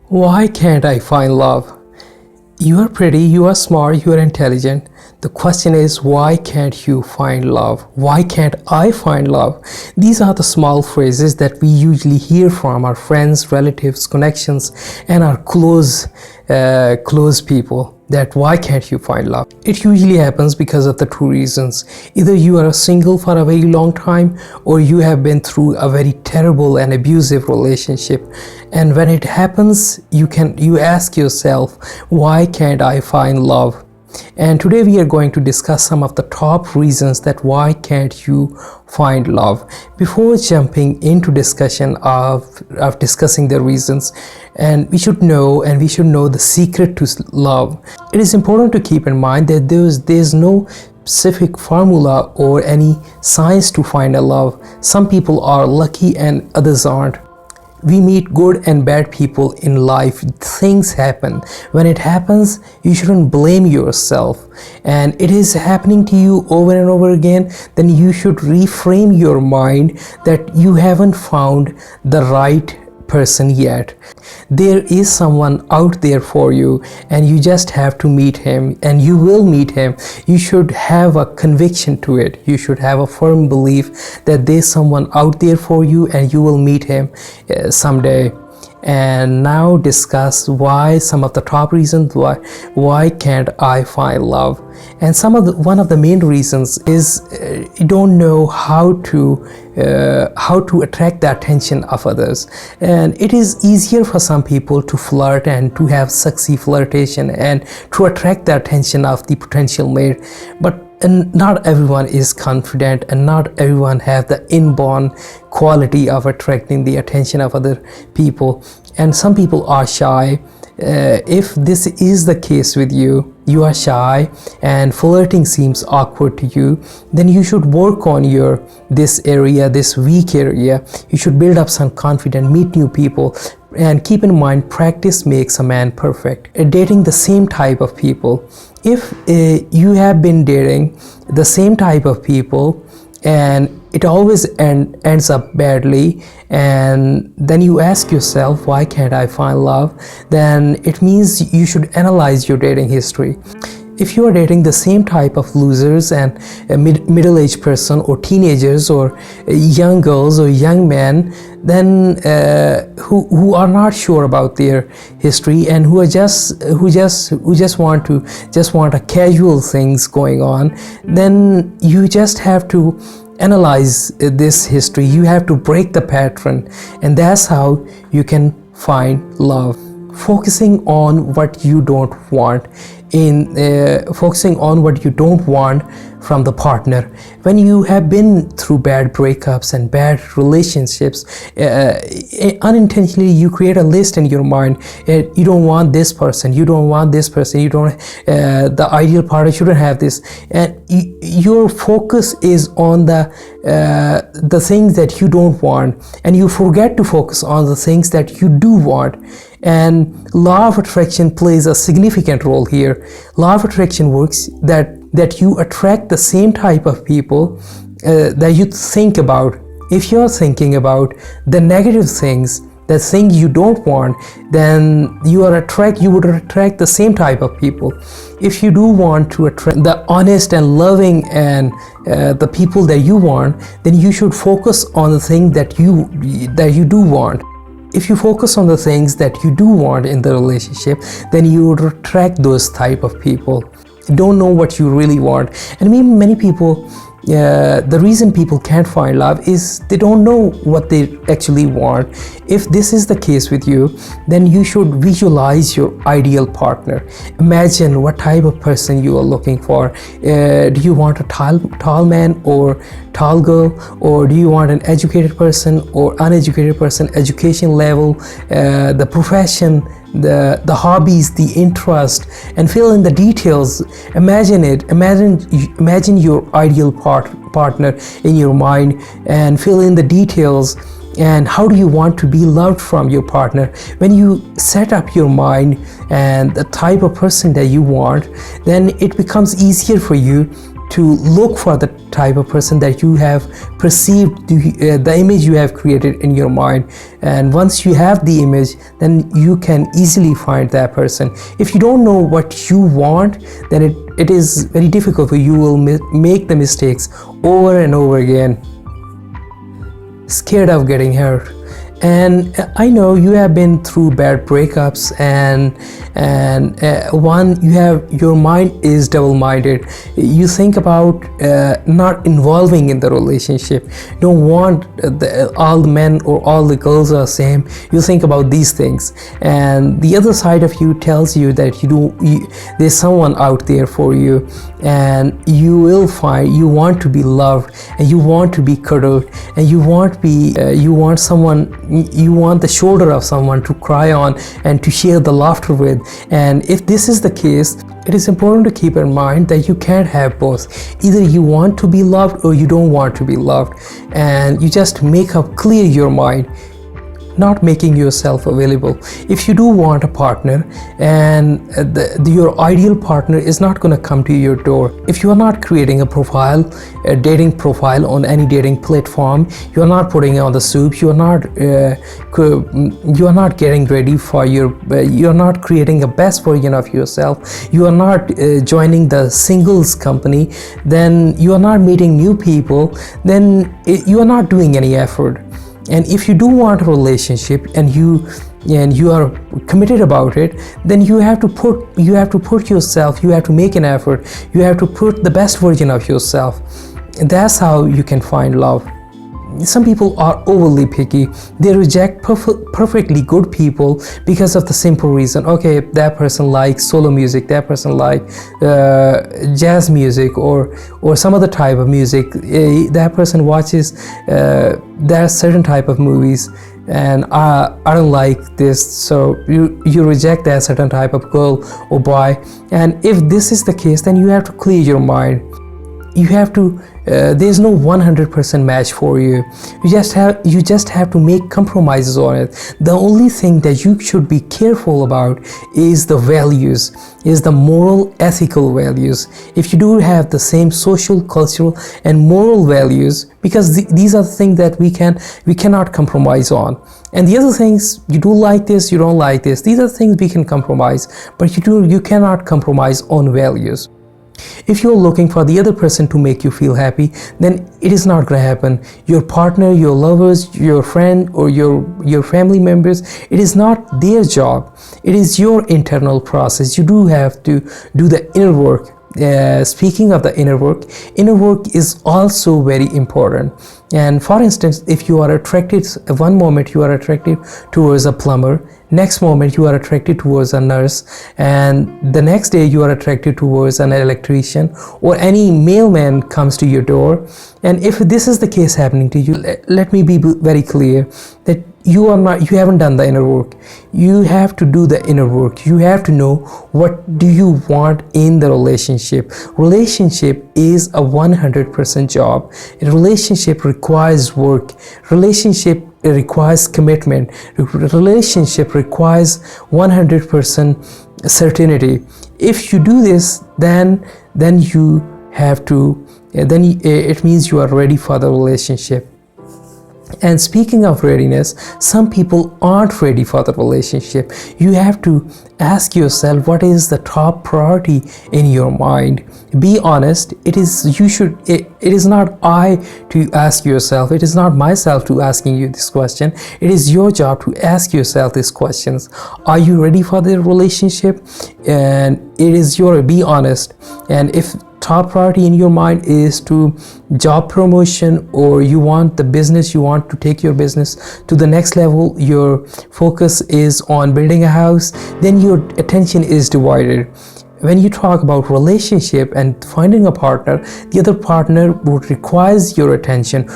Why can't I find love? You are pretty, you are smart, you are intelligent. The question is, why can't you find love? Why can't I find love? These are the small phrases that we usually hear from our friends, relatives, connections, and our close people. That why can't you find love? It usually happens because of the two reasons. Either you are single for a very long time, or you have been through a very terrible and abusive relationship. And when it happens, you ask yourself, why can't I find love? And today we are going to discuss some of the top reasons that why can't you find love. Before jumping into discussion of discussing the reasons, and we should know the secret to love. It is important to keep in mind that there's no specific formula or any science to find a love. Some people are lucky and others aren't. We meet good and bad people in life. Things happen. When it happens, you shouldn't blame yourself. And it is happening to you over and over again, then you should reframe your mind that you haven't found the right person yet. There is someone out there for you, and you just have to meet him, and you will meet him. You should have a conviction to it. You should have a firm belief that there's someone out there for you, and you will meet him someday. And now discuss why some of the top reasons why can't I find love. And one of the main reasons is you don't know how to attract the attention of others. And it is easier for some people to flirt and to have sexy flirtation and to attract the attention of the potential mate, and not everyone is confident, and not everyone have the inborn quality of attracting the attention of other people. And some people are shy. If this is the case with you, you are shy and flirting seems awkward to you, then you should work on this weak area. You should build up some confidence, meet new people, and keep in mind, practice makes a man perfect. Dating the same type of people. If you have been dating the same type of people and it always ends up badly, and then you ask yourself, why can't I find love? Then it means you should analyze your dating history. If you are dating the same type of losers and a middle-aged person, or teenagers, or young girls or young men, then who are not sure about their history and who just want a casual things going on, then you just have to analyze this history. You have to break the pattern, and that's how you can find love. Focusing on what you don't want from the partner. When you have been through bad breakups and bad relationships, unintentionally you create a list in your mind. You don't want this person, you don't want this person, you don't the ideal partner shouldn't have this, and your focus is on the things that you don't want, and you forget to focus on the things that you do want. And law of attraction plays a significant role here. Law of attraction works that you attract the same type of people that you think about. If you're thinking about the negative things, the things you don't want, then you would attract the same type of people. If you do want to attract the honest and loving and the people that you want, then you should focus on the thing that you do want. If you focus on the things that you do want in the relationship, then you would attract those type of people. You don't know what you really want. And many people, the reason people can't find love is they don't know what they actually want. If this is the case with you, then you should visualize your ideal partner. Imagine what type of person you are looking for. Do you want a tall man or tall girl, or do you want an educated person or uneducated person? Education level, the profession, the hobbies, the interest, and fill in the details. Imagine your ideal partner in your mind, and fill in the details. And how do you want to be loved from your partner? When you set up your mind and the type of person that you want, then it becomes easier for you to look for the type of person that you have perceived, the image you have created in your mind. And once you have the image, then you can easily find that person. If you don't know what you want, then it is very difficult for you. You will make the mistakes over and over again, scared of getting hurt. And I know you have been through bad breakups, and your mind is double-minded. You think about not involving in the relationship. You don't want all the men or all the girls are the same. You think about these things, and the other side of you tells you that there's someone out there for you, and you will find, you want to be loved, and you want to be cuddled, and you want the shoulder of someone to cry on and to share the laughter with. And if this is the case, it is important to keep in mind that you can't have both. Either you want to be loved or you don't want to be loved, and you just make up clear your mind, not making yourself available. If you do want a partner, and your ideal partner is not going to come to your door, if you are not creating a dating profile on any dating platform, you are not putting on the soup, you are not getting ready for you are not creating a best version of yourself, you are not joining the singles company, then you are not meeting new people, then you are not doing any effort. And if you do want a relationship and you are committed about it, then you have to put yourself, you have to make an effort, you have to put the best version of yourself. And that's how you can find love. Some people are overly picky. They reject perfectly good people because of the simple reason, okay, that person likes solo music, that person likes jazz music or some other type of music, that person watches that certain type of movies, and I don't like this, so you reject that certain type of girl or boy. And if this is the case, then you have to clear your mind. You have to there's no 100% match for you. You just have to make compromises on it. The only thing that you should be careful about is the values, is the moral, ethical values. If you do have the same social, cultural, and moral values, because these are the things that we cannot compromise on. And the other things, you do like this, you don't like this, these are things we can compromise, but you cannot compromise on values. If you're looking for the other person to make you feel happy, then it is not going to happen. Your partner, your lovers, your friend, or your family members, it is not their job. It is your internal process. You do have to do the inner work. Speaking of the inner work is also very important. And for instance, if you are attracted, one moment you are attracted towards a plumber, next moment you are attracted towards a nurse, and the next day you are attracted towards an electrician, or any mailman comes to your door. And if this is the case happening to you, let me be very clear that you haven't done the inner work. You have to do the inner work. You have to know what do you want in the relationship. Relationship is a 100% job. A relationship requires work. Relationship requires commitment. Relationship requires 100% certainty. If you do this, then you have to, then it means you are ready for the relationship. And speaking of readiness, some people aren't ready for the relationship. You have to ask yourself, what is the top priority in your mind? Be honest. It is not I to ask yourself. It is not myself to asking you this question. It is your job to ask yourself these questions. Are you ready for the relationship? And it is be honest. And if top priority in your mind is to job promotion, or you want to take your business to the next level, your focus is on building a house, then your attention is divided. When you talk about relationship and finding a partner, the other partner would require your attention.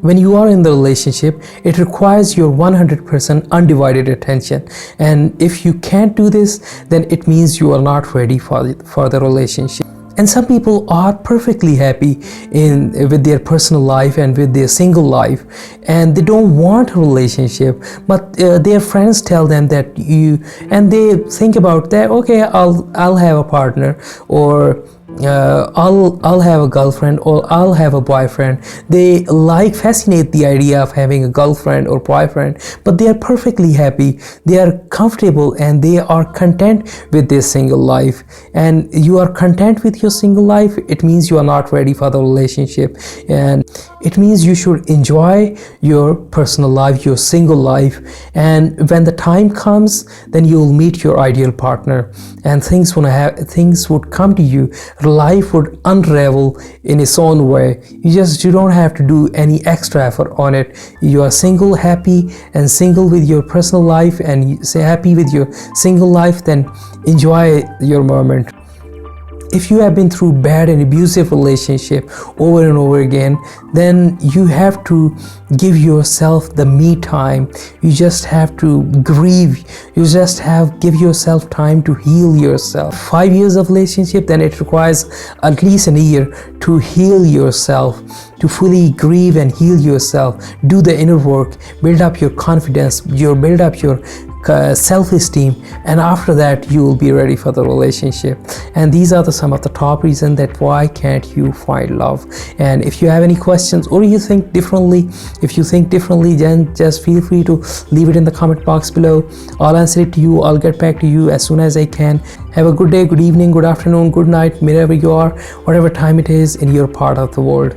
When you are in the relationship, it requires your 100% undivided attention. And if you can't do this, then it means you are not ready for the relationship. And some people are perfectly happy with their personal life and with their single life, and they don't want a relationship, but their friends tell them and they think about that, okay, I'll have a partner, or I'll have a girlfriend or I'll have a boyfriend. They fascinate the idea of having a girlfriend or boyfriend, but they are perfectly happy. They are comfortable and they are content with their single life. And you are content with your single life, it means you are not ready for the relationship, and it means you should enjoy your personal life, your single life, and when the time comes, then you'll meet your ideal partner and things would come to you. Life would unravel in its own way. You don't have to do any extra effort on it. You are single, happy, and single with your personal life, and you say happy with your single life, then enjoy your moment. If you have been through bad and abusive relationship over and over again, then you have to give yourself the me time. You just have to grieve. Give yourself time to heal yourself. 5 years of relationship, then it requires at least a year to heal yourself, to fully grieve and heal yourself. Do the inner work, build up your confidence, build up your self-esteem, and after that you will be ready for the relationship. And these are some of the top reasons that why can't you find love. And if you have any questions or you think differently, then just feel free to leave it in the comment box below. I'll answer it to you. I'll get back to you as soon as I can. Have a good day, good evening, good afternoon, good night, wherever you are, whatever time it is in your part of the world.